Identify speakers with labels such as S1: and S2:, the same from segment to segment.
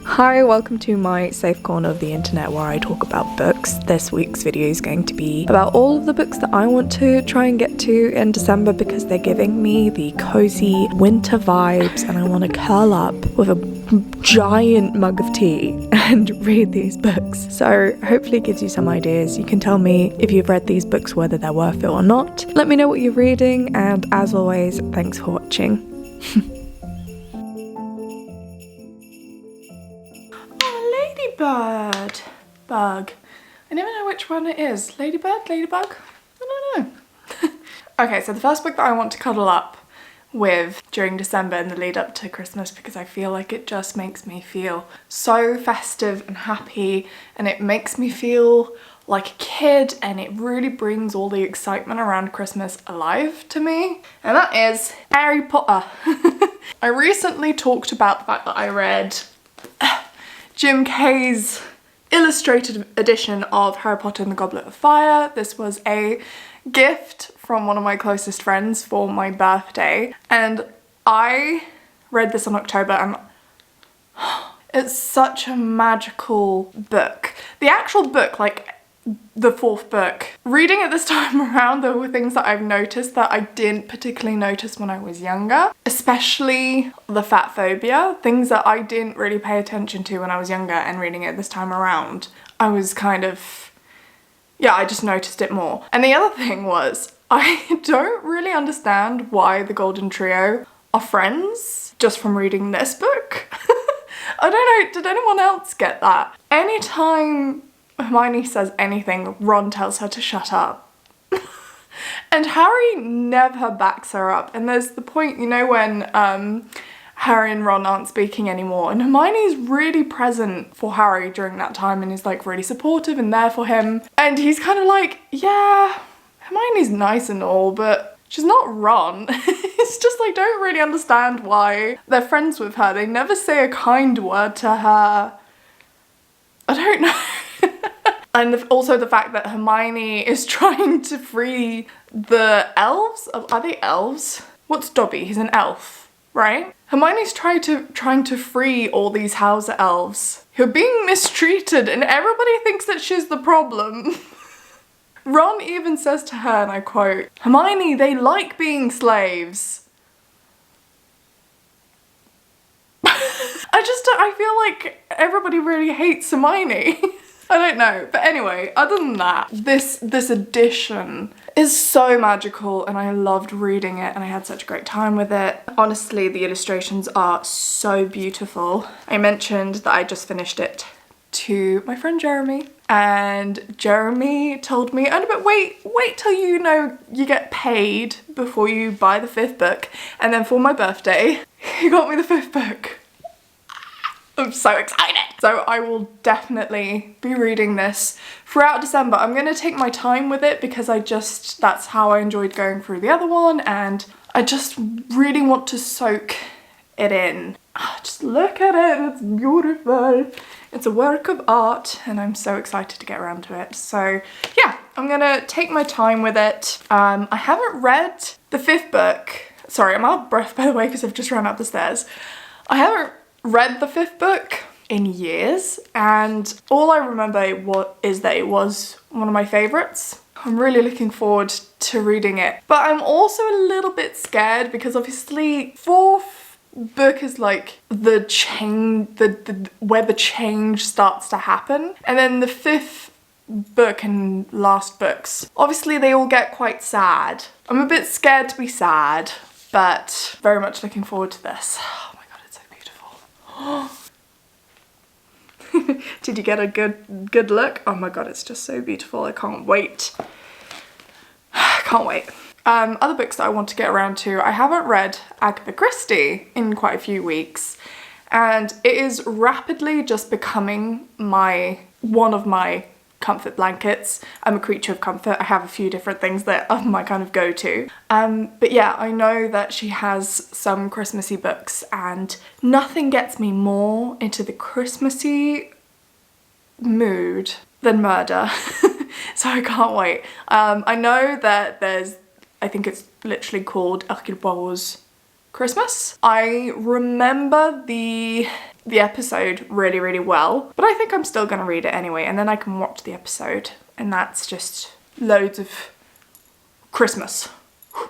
S1: Hi, welcome to my safe corner of the internet where I talk about books. This week's video is going to be about all of the books that I want to try and get to in December because they're giving me the cozy winter vibes and I want to curl up with a giant mug of tea and read these books. So hopefully it gives you some ideas. You can tell me if you've read these books whether they're worth it or not. Let me know what you're reading, and as always, thanks for watching. Bug. I never know which one it is. Ladybird? Ladybug? I don't know. Okay, so the first book that I want to cuddle up with during December and the lead up to Christmas, because I feel like it just makes me feel so festive and happy, and it makes me feel like a kid, and it really brings all the excitement around Christmas alive to me, and that is Harry Potter. I recently talked about the fact that I read Jim Kay's illustrated edition of Harry Potter and the Goblet of Fire. This was a gift from one of my closest friends for my birthday, and I read this in October, and it's such a magical book. The actual book, like the fourth book, reading it this time around, there were things that I've noticed that I didn't particularly notice when I was younger, especially the fat phobia, things that I didn't really pay attention to when I was younger, and reading it this time around, I was kind of, yeah, I just noticed it more. And the other thing was, I don't really understand why the Golden Trio are friends just from reading this book. I don't know, did anyone else get that? Anytime Hermione says anything, Ron tells her to shut up. And Harry never backs her up. And there's the point, you know, when Harry and Ron aren't speaking anymore, and Hermione's really present for Harry during that time and is like really supportive and there for him. And he's kind of like, yeah, Hermione's nice and all, but she's not Ron. It's just like, don't really understand why they're friends with her. They never say a kind word to her. I don't know. And also the fact that Hermione is trying to free the elves. Are they elves? What's Dobby? He's an elf, right? Hermione's trying to free all these Hauser elves who are being mistreated, and everybody thinks that she's the problem. Ron even says to her, and I quote, "Hermione, they like being slaves." I feel like everybody really hates Hermione. I don't know, but anyway, other than that, this edition is so magical, and I loved reading it, and I had such a great time with it. Honestly, the illustrations are so beautiful. I mentioned that I just finished it to my friend Jeremy, and Jeremy told me, oh, but wait till you know you get paid before you buy the fifth book. And then for my birthday, he got me the fifth book. I'm so excited. So I will definitely be reading this throughout December. I'm gonna take my time with it because that's how I enjoyed going through the other one, and I just really want to soak it in. Just look at it, it's beautiful. It's a work of art, and I'm so excited to get around to it. So yeah, I'm gonna take my time with it. I haven't read the fifth book. Sorry, I'm out of breath by the way because I've just run up the stairs. I haven't read the fifth book in years, and all I remember is that it was one of my favorites. I'm really looking forward to reading it, but I'm also a little bit scared because obviously fourth book is like the change, where the change starts to happen, and then the fifth book and last books, obviously they all get quite sad. I'm a bit scared to be sad, but very much looking forward to this. Did you get a good look? Oh my god, it's just so beautiful. I can't wait. Can't wait. Other books that I want to get around to, I haven't read Agatha Christie in quite a few weeks, and it is rapidly just becoming one of my comfort blankets. I'm a creature of comfort. I have a few different things that are my kind of go-to. But yeah, I know that she has some Christmassy books, and nothing gets me more into the Christmassy mood than murder. So I can't wait. I know that there's I think it's literally called Hercule Poirot's Christmas. I remember the episode really, really well, but I think I'm still gonna read it anyway, and then I can watch the episode, and that's just loads of Christmas.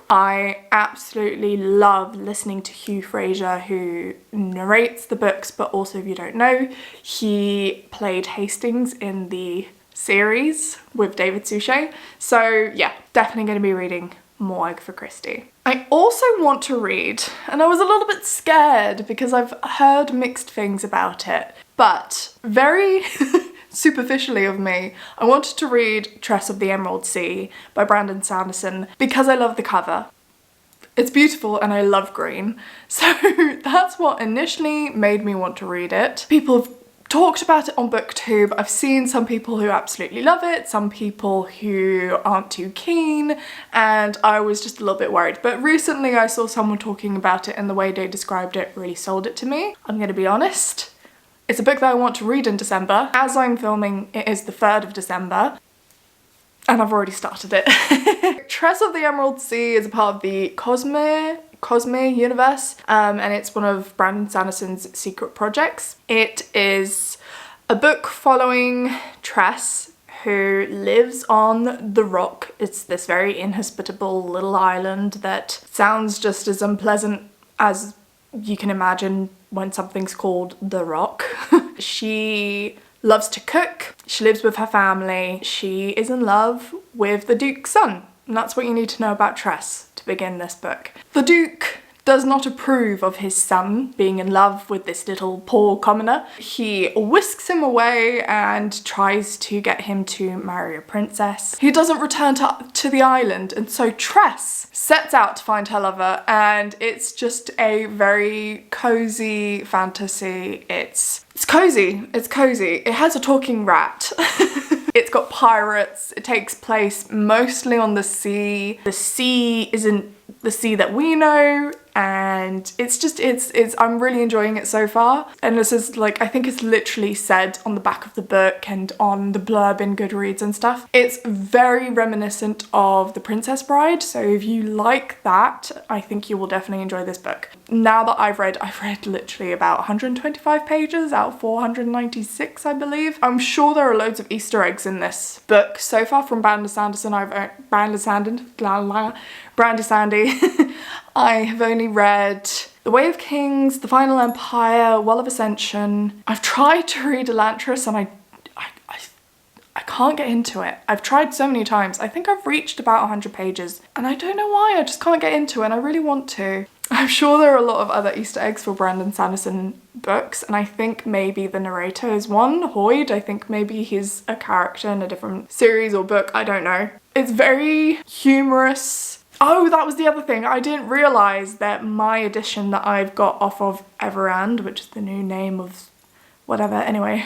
S1: I absolutely love listening to Hugh Fraser, who narrates the books, but also, if you don't know, he played Hastings in the series with David Suchet. So yeah, definitely going to be reading more Agatha Christie. I also want to read, and I was a little bit scared because I've heard mixed things about it, but very superficially of me, I wanted to read Tress of the Emerald Sea by Brandon Sanderson because I love the cover. It's beautiful and I love green. So that's what initially made me want to read it. People have talked about it on booktube. I've seen some people who absolutely love it, some people who aren't too keen, and I was just a little bit worried. But recently I saw someone talking about it and the way they described it really sold it to me. I'm gonna be honest. It's a book that I want to read in December. As I'm filming, it is the 3rd of December, and I've already started it. Tress of the Emerald Sea is a part of the Cosy universe, and it's one of Brandon Sanderson's secret projects. It is a book following Tress, who lives on the Rock. It's this very inhospitable little island that sounds just as unpleasant as you can imagine when something's called the Rock. She loves to cook, she lives with her family, she is in love with the Duke's son. And that's what you need to know about Tress to begin this book. The Duke does not approve of his son being in love with this little poor commoner. He whisks him away and tries to get him to marry a princess. He doesn't return to the island, and so Tress sets out to find her lover, and it's just a very cozy fantasy. It's cozy, it's cozy. It has a talking rat. It's got pirates. It takes place mostly on the sea. The sea isn't the sea that we know, and I'm really enjoying it so far. And this is like, I think it's literally said on the back of the book and on the blurb in Goodreads and stuff. It's very reminiscent of The Princess Bride, so if you like that, I think you will definitely enjoy this book. Now that I've read literally about 125 pages out of 496, I believe. I'm sure there are loads of Easter eggs in this book. So far from Brandon Sanderson, Brandy Sandy, I have only read The Way of Kings, The Final Empire, Well of Ascension. I've tried to read Elantris and I can't get into it. I've tried so many times. I think I've reached about 100 pages and I don't know why, I just can't get into it, and I really want to. I'm sure there are a lot of other Easter eggs for Brandon Sanderson books, and I think maybe the narrator is one, Hoyd. I think maybe he's a character in a different series or book, I don't know. It's very humorous. Oh, that was the other thing. I didn't realise that my edition that I've got off of Everand, which is the new name of whatever, anyway,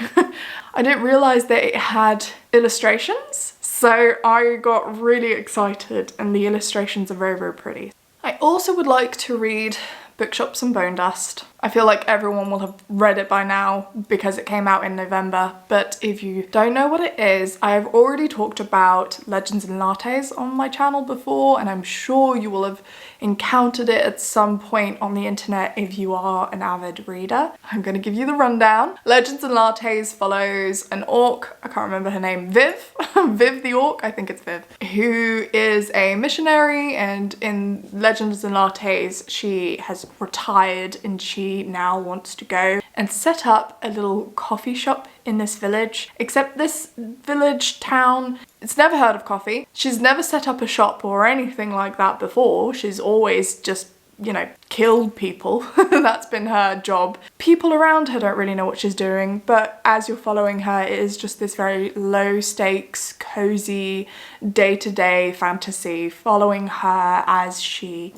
S1: I didn't realise that it had illustrations. So I got really excited, and the illustrations are very, very pretty. I also would like to read Bookshops and Bone Dust. I feel like everyone will have read it by now because it came out in November, but if you don't know what it is, I have already talked about Legends and Lattes on my channel before, and I'm sure you will have encountered it at some point on the internet if you are an avid reader. I'm gonna give you the rundown. Legends and Lattes follows an orc, I can't remember her name, Viv? Viv the orc, I think it's Viv, who is a missionary, and in Legends and Lattes she has retired and she now wants to go and set up a little coffee shop in this village, except this village town, it's never heard of coffee. She's never set up a shop or anything like that before. She's always just, you know, killed people. That's been her job. People around her don't really know what she's doing, but as you're following her, it is just this very low stakes, cozy, day-to-day fantasy following her as she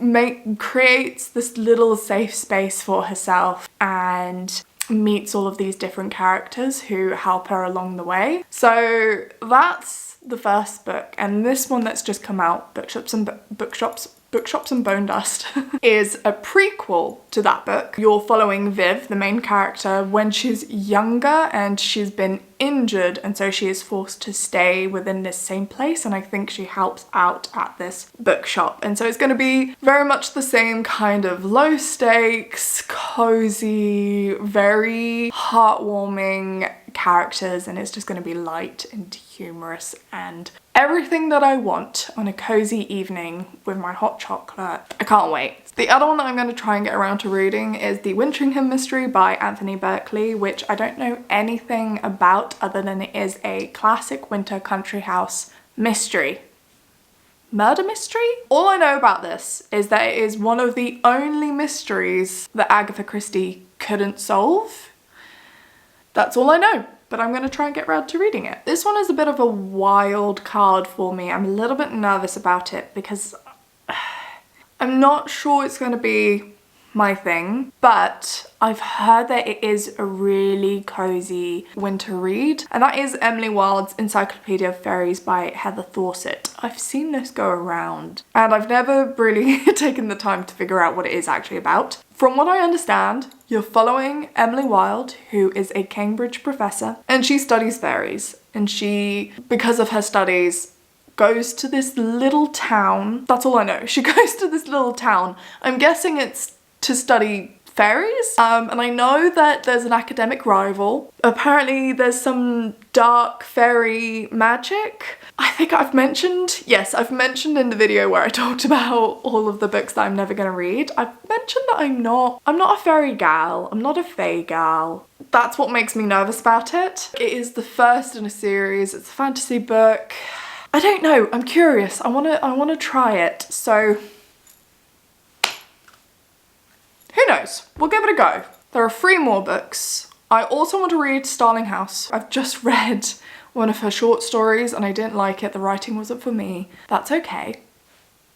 S1: creates this little safe space for herself and meets all of these different characters who help her along the way. So that's the first book, and this one that's just come out, Bookshops and Bone Dust, is a prequel to that book. You're following Viv, the main character, when she's younger and she's been injured, and so she is forced to stay within this same place, and I think she helps out at this bookshop. And so it's going to be very much the same kind of low stakes, cozy, very heartwarming characters, and it's just going to be light and humorous and everything that I want on a cozy evening with my hot chocolate. I can't wait. The other one that I'm going to try and get around to reading is The Wintringham Mystery by Anthony Berkeley, which I don't know anything about other than it is a classic winter country house mystery. Murder mystery? All I know about this is that it is one of the only mysteries that Agatha Christie couldn't solve. That's all I know, but I'm going to try and get around to reading it. This one is a bit of a wild card for me. I'm a little bit nervous about it because I'm not sure it's going to be my thing, but I've heard that it is a really cozy winter read, and that is Emily Wilde's Encyclopedia of Fairies by Heather Thorsett. I've seen this go around, and I've never really taken the time to figure out what it is actually about. From what I understand, you're following Emily Wilde, who is a Cambridge professor, and she studies fairies, and she, because of her studies, goes to this little town. That's all I know. She goes to this little town. I'm guessing it's to study fairies, and I know that there's an academic rival. Apparently there's some dark fairy magic. I think I've mentioned in the video where I talked about all of the books that I'm never gonna read. I've mentioned that I'm not a fairy gal, I'm not a fae gal. That's what makes me nervous about it. It is the first in a series, it's a fantasy book. I don't know, I'm curious, I wanna try it, so who knows? We'll give it a go. There are 3 more books. I also want to read Starling House. I've just read one of her short stories and I didn't like it. The writing wasn't for me. That's okay.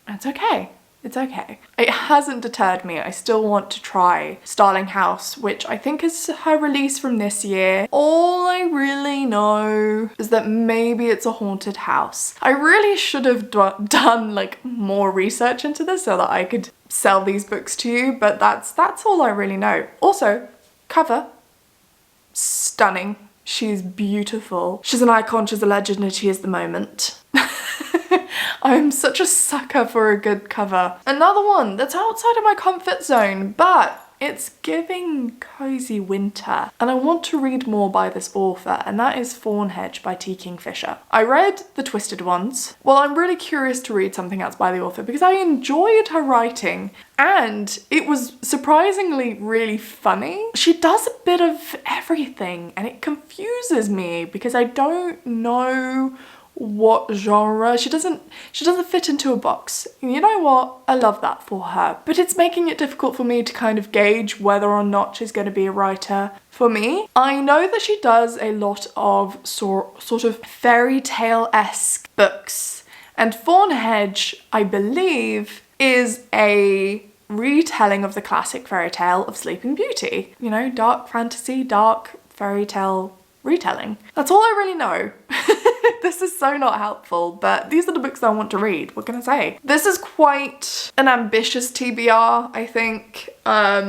S1: It's okay. It's okay. It hasn't deterred me. I still want to try Starling House, which I think is her release from this year. All I really know is that maybe it's a haunted house. I really should have done like more research into this so that I could sell these books to you, but that's all I really know. Also, cover, stunning. She's beautiful. She's an icon, she's a legend, and she is the moment. I'm such a sucker for a good cover. Another one that's outside of my comfort zone, but it's giving cozy winter. And I want to read more by this author, and that is Thornhedge by T. Kingfisher. I read The Twisted Ones. Well, I'm really curious to read something else by the author because I enjoyed her writing and it was surprisingly really funny. She does a bit of everything and it confuses me because I don't know what genre. She doesn't fit into a box. You know what? I love that for her. But it's making it difficult for me to kind of gauge whether or not she's going to be a writer for me. I know that she does a lot of sort of fairy tale-esque books. And Thornhedge, I believe, is a retelling of the classic fairy tale of Sleeping Beauty. You know, dark fantasy, dark fairy tale retelling. That's all I really know. This is so not helpful, but these are the books that I want to read. What can I say? This is quite an ambitious TBR, I think. I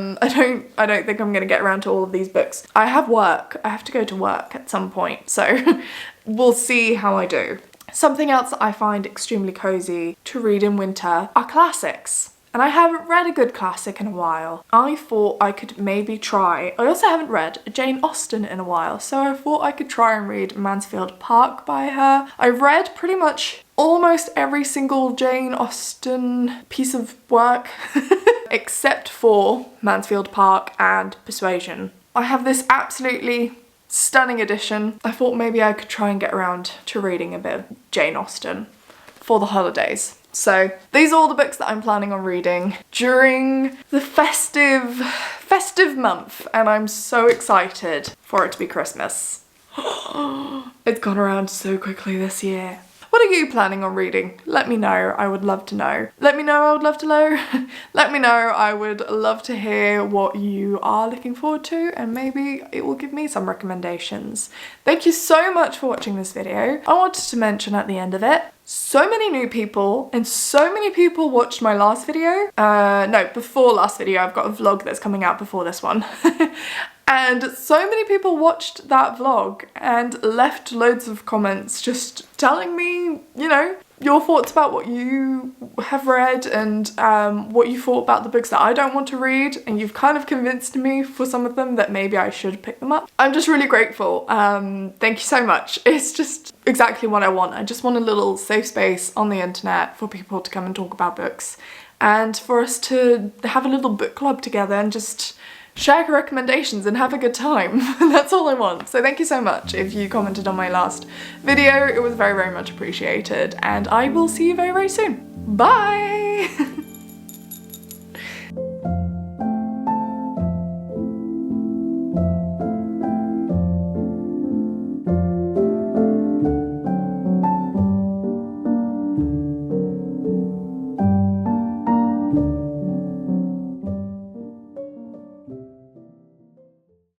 S1: don't think I'm gonna get around to all of these books. I have work. I have to go to work at some point, so we'll see how I do. Something else that I find extremely cozy to read in winter are classics. And I haven't read a good classic in a while. I thought I could maybe try. I also haven't read Jane Austen in a while, so I thought I could try and read Mansfield Park by her. I've read pretty much almost every single Jane Austen piece of work except for Mansfield Park and Persuasion. I have this absolutely stunning edition. I thought maybe I could try and get around to reading a bit of Jane Austen for the holidays. So these are all the books that I'm planning on reading during the festive month, and I'm so excited for it to be Christmas. It's gone around so quickly this year. What are you planning on reading? Let me know, I would love to know. Let me know, I would love to know. Let me know, I would love to hear what you are looking forward to, and maybe it will give me some recommendations. Thank you so much for watching this video. I wanted to mention at the end of it, so many new people and so many people watched my last video. No, before last video. I've got a vlog that's coming out before this one. And so many people watched that vlog and left loads of comments just telling me, you know, your thoughts about what you have read and what you thought about the books that I don't want to read, and you've kind of convinced me for some of them that maybe I should pick them up. I'm just really grateful. Thank you so much. It's just exactly what I want. I just want a little safe space on the internet for people to come and talk about books, and for us to have a little book club together and just share recommendations and have a good time. That's all I want. So thank you so much if you commented on my last video. It was very, very much appreciated, and I will see you very, very soon. Bye!